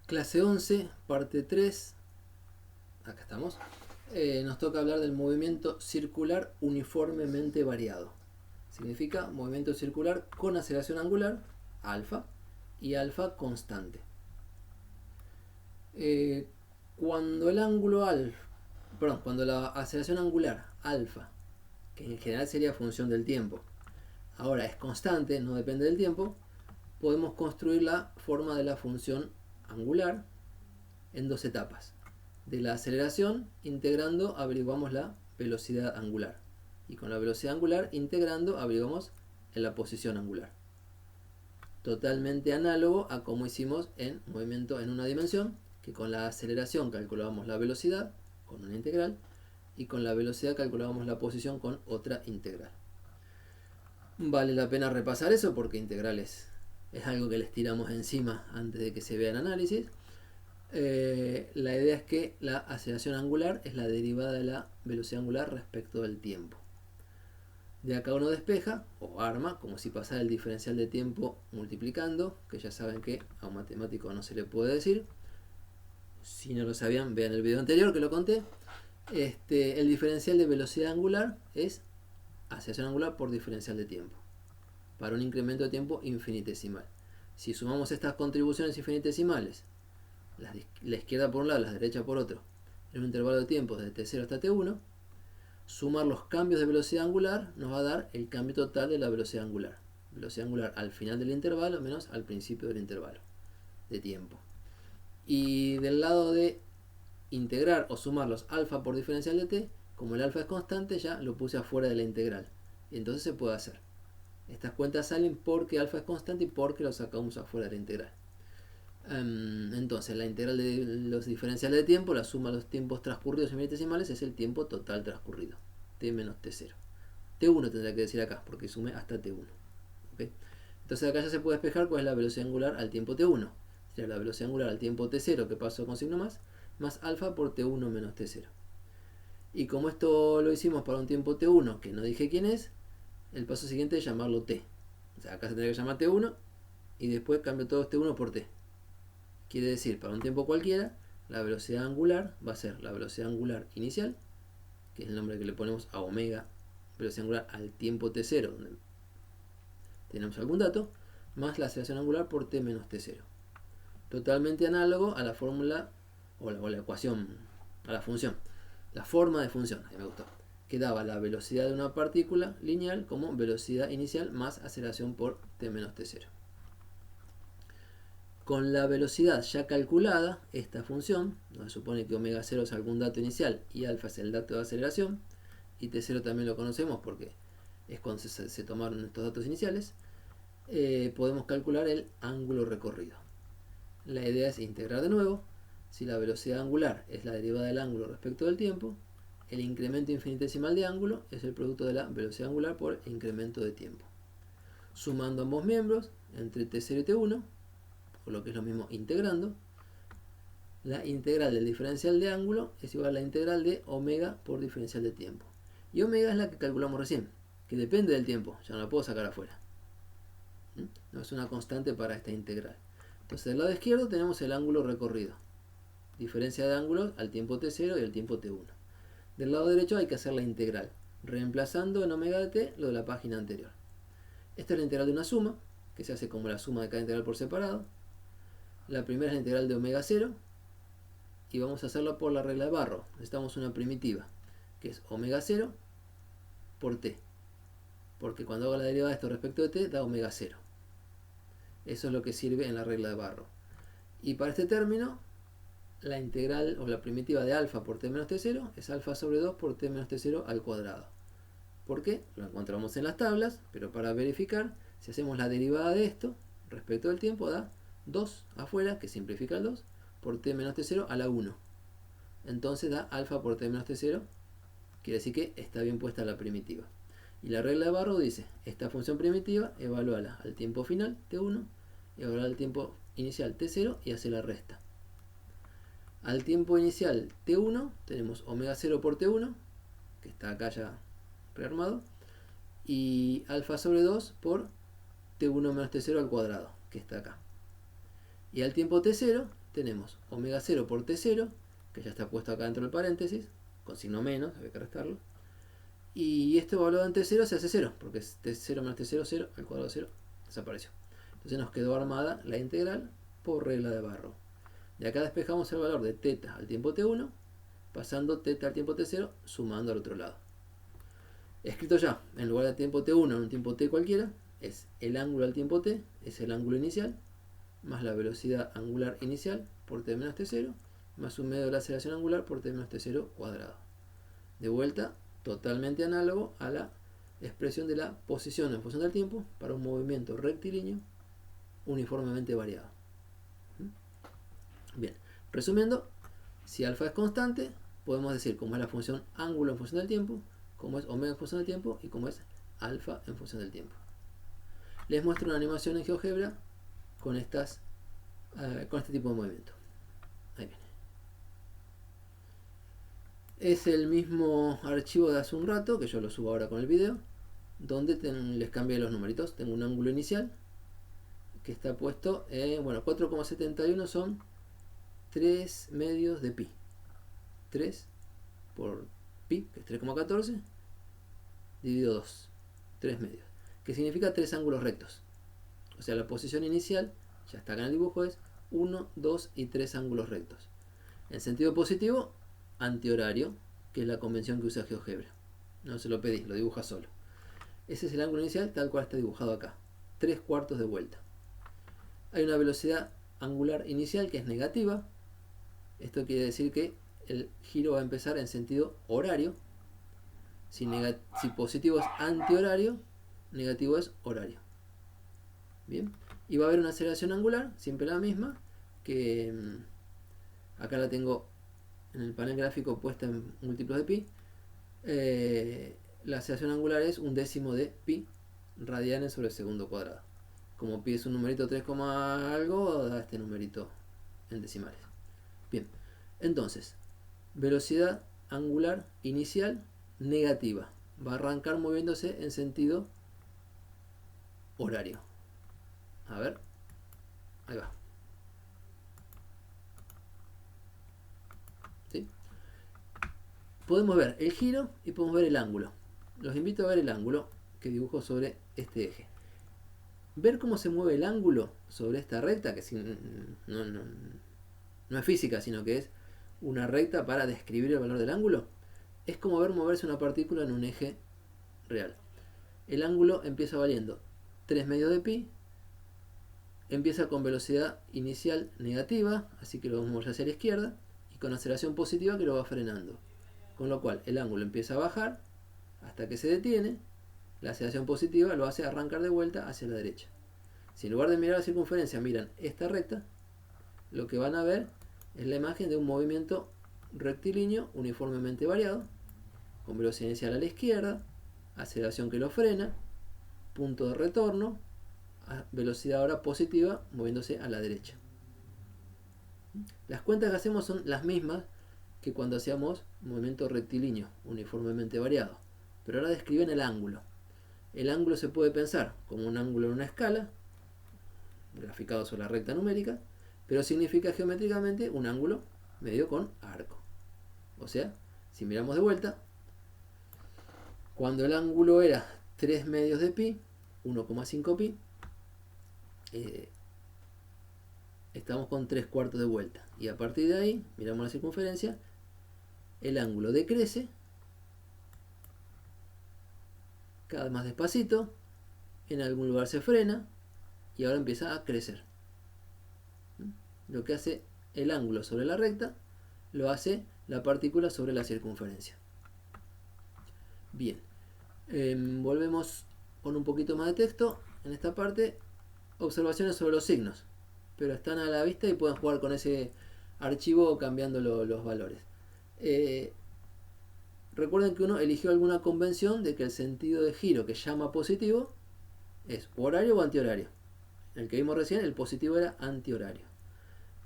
Clase 11, parte 3. Acá estamos. Nos toca hablar del movimiento circular uniformemente variado. Significa movimiento circular con aceleración angular, alfa, y alfa constante. Cuando el ángulo alfa, cuando la aceleración angular alfa, que en general sería función del tiempo, ahora es constante, no depende del tiempo, podemos construir la forma de la función angular en dos etapas. De la aceleración, integrando, averiguamos la velocidad angular. Y con la velocidad angular, integrando, averiguamos en la posición angular. Totalmente análogo a como hicimos en movimiento en una dimensión, que con la aceleración calculábamos la velocidad con una integral y con la velocidad calculábamos la posición con otra integral. Vale la pena repasar eso porque integrales es algo que les tiramos encima antes de que se vea el análisis. La idea es que la aceleración angular es la derivada de la velocidad angular respecto del tiempo. De acá uno despeja o arma como si pasara el diferencial de tiempo multiplicando, que ya saben que a un matemático no se le puede decir. Si no lo sabían, vean el video anterior que lo conté. El diferencial de velocidad angular es aceleración angular por diferencial de tiempo, para un incremento de tiempo infinitesimal. Si sumamos estas contribuciones infinitesimales, la izquierda por un lado, la derecha por otro, en un intervalo de tiempo desde t0 hasta t1, sumar los cambios de velocidad angular nos va a dar el cambio total de la velocidad angular. Velocidad angular al final del intervalo menos al principio del intervalo de tiempo. Y del lado de integrar o sumar los alfa por diferencial de t, como el alfa es constante, ya lo puse afuera de la integral. Y entonces se puede hacer. Estas cuentas salen porque alfa es constante y porque lo sacamos afuera de la integral. Entonces la integral de los diferenciales de tiempo, la suma de los tiempos transcurridos infinitesimales, es el tiempo total transcurrido, t menos t0. t1 tendrá que decir acá porque sume hasta t1. ¿Okay? Entonces acá ya se puede despejar cuál es la velocidad angular al tiempo t1. Sería la velocidad angular al tiempo t0, que pasó con signo más alfa por t1 menos t0. Y como esto lo hicimos para un tiempo t1 que no dije quién es, el paso siguiente es llamarlo t. O sea, acá se tendría que llamar t1 y después cambio todo este 1 por t. Quiere decir, para un tiempo cualquiera, la velocidad angular va a ser la velocidad angular inicial, que es el nombre que le ponemos a omega, velocidad angular al tiempo t0, donde tenemos algún dato, más la aceleración angular por t menos t0. Totalmente análogo a la fórmula, o la ecuación, a la función. La forma de función, ahí me gustó, que daba la velocidad de una partícula lineal como velocidad inicial más aceleración por t menos t0. Con la velocidad ya calculada, esta función, donde supone que omega 0 es algún dato inicial y alfa es el dato de aceleración, y t0 también lo conocemos porque es cuando se tomaron estos datos iniciales, podemos calcular el ángulo recorrido. La idea es integrar de nuevo. Si la velocidad angular es la derivada del ángulo respecto del tiempo, el incremento infinitesimal de ángulo es el producto de la velocidad angular por incremento de tiempo. Sumando ambos miembros, entre t0 y t1, o lo que es lo mismo integrando, la integral del diferencial de ángulo es igual a la integral de omega por diferencial de tiempo. Y omega es la que calculamos recién, que depende del tiempo, ya no la puedo sacar afuera. No es una constante para esta integral. Entonces del lado izquierdo tenemos el ángulo recorrido, diferencia de ángulos al tiempo t0 y al tiempo t1. Del lado derecho hay que hacer la integral, reemplazando en omega de t lo de la página anterior. Esta es la integral de una suma, que se hace como la suma de cada integral por separado. La primera es la integral de omega 0 y vamos a hacerlo por la regla de Barrow. Necesitamos una primitiva, que es omega 0 por t, porque cuando hago la derivada de esto respecto de t da omega 0. Eso es lo que sirve en la regla de Barrow. Y para este término, la integral o la primitiva de alfa por t menos t0 es alfa sobre 2 por t menos t0 al cuadrado. ¿Por qué? Lo encontramos en las tablas, pero para verificar, si hacemos la derivada de esto respecto del tiempo, da 2 afuera, que simplifica el 2, por t menos t0 a la 1. Entonces da alfa por t menos t0, quiere decir que está bien puesta la primitiva. Y la regla de Barrow dice, esta función primitiva, evalúala al tiempo final, t1, evalúala al tiempo inicial, t0, y hace la resta. Al tiempo inicial, t1, tenemos omega 0 por t1, que está acá ya rearmado, y alfa sobre 2 por t1 menos t0 al cuadrado, que está acá. Y al tiempo t0 tenemos omega 0 por T0, que ya está puesto acá dentro del paréntesis, con signo menos, había que restarlo. Y este valor en T0 se hace 0, porque es T0 menos T0, 0, el cuadrado de 0 desapareció. Entonces nos quedó armada la integral por regla de Barrow. De acá despejamos el valor de θ al tiempo T1, pasando θ al tiempo T0, sumando al otro lado. Escrito ya, en lugar de tiempo T1 en un tiempo T cualquiera, es el ángulo al tiempo T, es el ángulo inicial, más la velocidad angular inicial por T menos T0, más un medio de la aceleración angular por T menos T0 cuadrado. De vuelta, totalmente análogo a la expresión de la posición en función del tiempo para un movimiento rectilíneo uniformemente variado. Bien, resumiendo, si alfa es constante, podemos decir cómo es la función ángulo en función del tiempo, cómo es omega en función del tiempo y cómo es alfa en función del tiempo. Les muestro una animación en GeoGebra con este tipo de movimiento. Ahí viene. Es el mismo archivo de hace un rato, que yo lo subo ahora con el video, donde les cambié los numeritos. Tengo un ángulo inicial que está puesto, bueno, 4,71 son 3 medios de pi. 3 por pi, que es 3,14, dividido 2, 3 medios, que significa 3 ángulos rectos. O sea, la posición inicial, ya está acá en el dibujo, es 1, 2 y 3 ángulos rectos. En sentido positivo, antihorario, que es la convención que usa GeoGebra. No se lo pedí, lo dibuja solo. Ese es el ángulo inicial tal cual está dibujado acá. 3/4 de vuelta. Hay una velocidad angular inicial que es negativa. Esto quiere decir que el giro va a empezar en sentido horario. Si positivo es antihorario, negativo es horario. Bien. Y va a haber una aceleración angular, siempre la misma, que acá la tengo en el panel gráfico puesta en múltiplos de pi. La aceleración angular es 1/10 de pi radianes sobre el segundo cuadrado. Como pi es un numerito 3, algo, da este numerito en decimales. Bien, entonces, velocidad angular inicial negativa. Va a arrancar moviéndose en sentido horario. A ver, ahí va. ¿Sí? Podemos ver el giro y podemos ver el ángulo. Los invito a ver el ángulo que dibujo sobre este eje. Ver cómo se mueve el ángulo sobre esta recta, que no es física, sino que es una recta para describir el valor del ángulo, es como ver moverse una partícula en un eje real. El ángulo empieza valiendo 3 medios de pi, empieza con velocidad inicial negativa, así que lo vamos a mover hacia la izquierda, y con aceleración positiva que lo va frenando. Con lo cual el ángulo empieza a bajar hasta que se detiene. La aceleración positiva lo hace arrancar de vuelta hacia la derecha. Si en lugar de mirar la circunferencia miran esta recta, lo que van a ver es la imagen de un movimiento rectilíneo uniformemente variado, con velocidad inicial a la izquierda, aceleración que lo frena, punto de retorno, velocidad ahora positiva moviéndose a la derecha. Las cuentas que hacemos son las mismas que cuando hacíamos movimiento rectilíneo uniformemente variado, pero ahora describen el ángulo. El ángulo se puede pensar como un ángulo en una escala, graficado sobre la recta numérica, pero significa geométricamente un ángulo medio con arco. O sea, si miramos de vuelta, cuando el ángulo era 3 medios de pi, 1,5 pi, estamos con 3/4 de vuelta. Y a partir de ahí, miramos la circunferencia, el ángulo decrece cada vez más despacito, en algún lugar se frena y ahora empieza a crecer. Lo que hace el ángulo sobre la recta lo hace la partícula sobre la circunferencia. Bien, volvemos con un poquito más de texto. En esta parte, observaciones sobre los signos, pero están a la vista y pueden jugar con ese archivo cambiando los valores. Recuerden que uno eligió alguna convención de que el sentido de giro que llama positivo es horario o antihorario. El que vimos recién, el positivo era antihorario.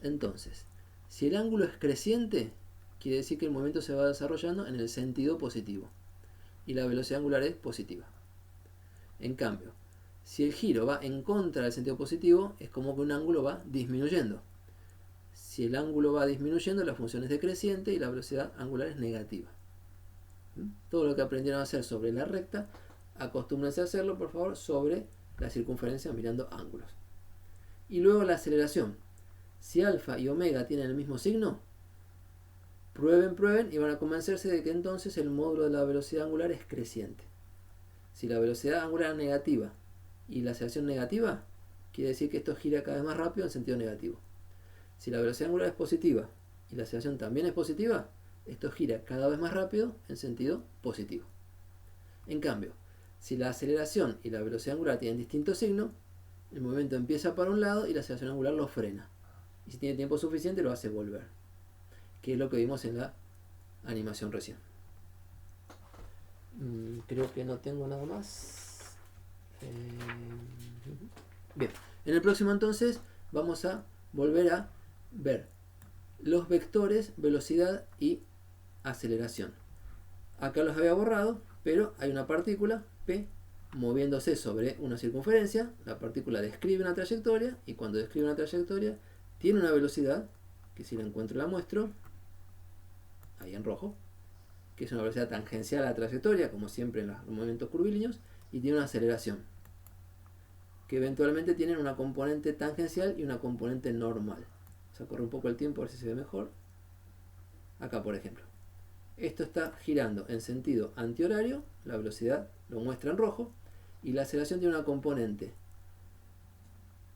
Entonces, si el ángulo es creciente, quiere decir que el movimiento se va desarrollando en el sentido positivo y la velocidad angular es positiva. En cambio, si el giro va en contra del sentido positivo, es como que un ángulo va disminuyendo. Si el ángulo va disminuyendo, la función es decreciente y la velocidad angular es negativa. Todo lo que aprendieron a hacer sobre la recta, acostúmbrense a hacerlo, por favor, sobre la circunferencia mirando ángulos. Y luego la aceleración. Si alfa y omega tienen el mismo signo, prueben y van a convencerse de que entonces el módulo de la velocidad angular es creciente. Si la velocidad angular es negativa y la aceleración negativa, quiere decir que esto gira cada vez más rápido en sentido negativo. Si la velocidad angular es positiva y la aceleración también es positiva, esto gira cada vez más rápido en sentido positivo. En cambio, si la aceleración y la velocidad angular tienen distinto signo, el movimiento empieza para un lado y la aceleración angular lo frena. Y si tiene tiempo suficiente lo hace volver, que es lo que vimos en la animación recién. Creo que no tengo nada más. Bien, en el próximo entonces vamos a volver a ver los vectores, velocidad y aceleración. Acá los había borrado, pero hay una partícula, P, moviéndose sobre una circunferencia. La partícula describe una trayectoria y cuando describe una trayectoria tiene una velocidad, que si la encuentro la muestro, ahí en rojo, que es una velocidad tangencial a la trayectoria, como siempre en los movimientos curvilíneos, y tiene una aceleración, que eventualmente tienen una componente tangencial y una componente normal. Vamos a correr un poco el tiempo a ver si se ve mejor. Acá, por ejemplo. Esto está girando en sentido antihorario, la velocidad lo muestra en rojo, y la aceleración tiene una componente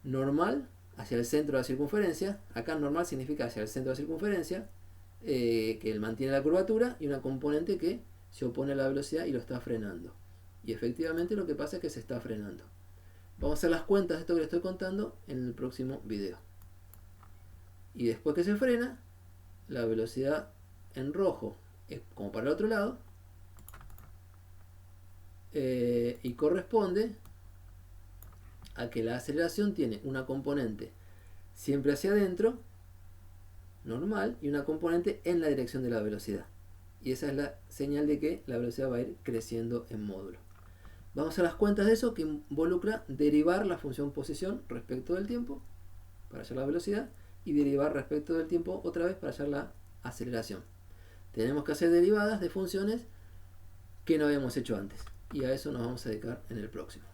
normal hacia el centro de la circunferencia. Acá normal significa hacia el centro de la circunferencia, que él mantiene la curvatura, y una componente que se opone a la velocidad y lo está frenando. Y efectivamente lo que pasa es que se está frenando. Vamos a hacer las cuentas de esto que les estoy contando en el próximo video. Y después que se frena, la velocidad en rojo es como para el otro lado, y corresponde a que la aceleración tiene una componente siempre hacia adentro, normal, y una componente en la dirección de la velocidad. Y esa es la señal de que la velocidad va a ir creciendo en módulo. Vamos a las cuentas de eso, que involucra derivar la función posición respecto del tiempo para hallar la velocidad y derivar respecto del tiempo otra vez para hallar la aceleración. Tenemos que hacer derivadas de funciones que no habíamos hecho antes, y a eso nos vamos a dedicar en el próximo.